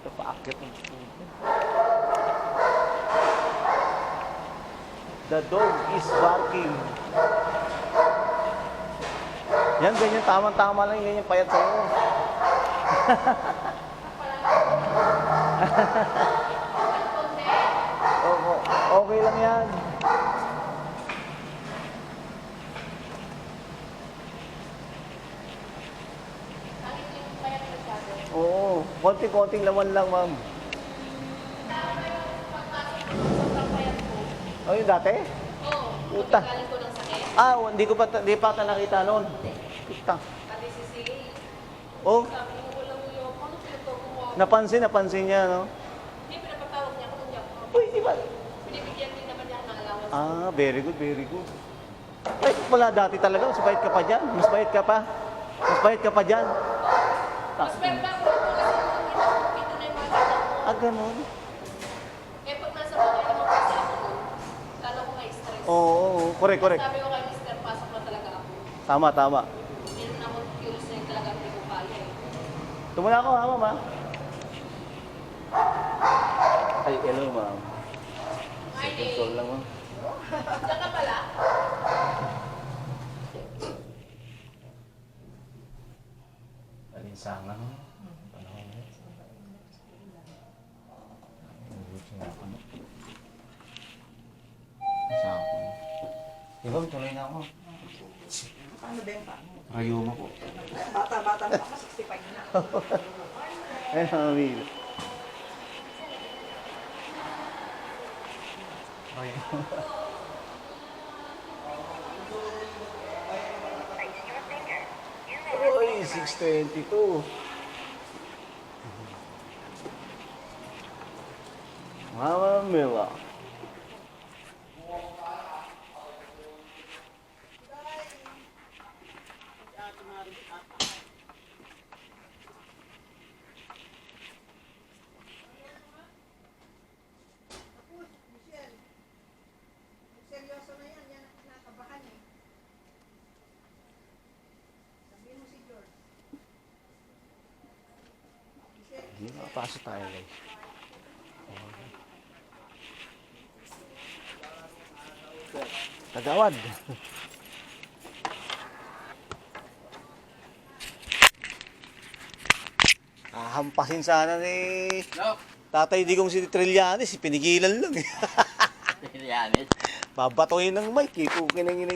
Ito paakit ng The dog is barking. Yan, ganyan, tama-tama lang, ganyan payat sa'yo. Okay lang yan. Oo, konting-konting laman lang, ma'am. Oh, yung dati? Oo. Puta. Galing ko ng sakit. Hindi pa ata nakita noon. Puta. Pati si Sig. Oh, Sabi ko, walang uyo. Ano pinagtawag mo? napansin niya, no? Hindi, pinapatawag niya ako nung diyan. Uy, di ba? Binibigyan din naman niya ako ng allowance. Very good, very good. Ay, wala dati talaga. Mas bayad ka pa dyan. Mas bayad ka pa. Mas bayad ka pa dyan. Mas perma ko ito kasi pito na yung mga ganda ko. Ganun. Eh, pag nasa bahay naman kasi ako doon, lalo ko ma-stress. Oo, correct. Sabi ko kay Mr. Pasok na talaga ako. Tama. Hindi naman ako curious na yung talaga hindi ko kaya eh. Tumula ako, ha, ma'am, ha? Ay, hello, ma'am. Second floor lang, ma'am. Diyan ka pala? Alinsangan, no? Diba, tuloy na ako. Ano ba yung pamo? Ayuma po. Bata-bata pa ako, 65 na. Ayun, mami. Uy, 6:22. Mama mia. Seryoso na yan, yan ang kinakabahan eh. Sabihin mo si George. Hindi makapasok tayo, guys. Tagawad. Hampasin sana ni Tatay Digong si Trillanes, pinigilan lang eh. Trillanes? Babatuhin ng mic eh, kung kinangin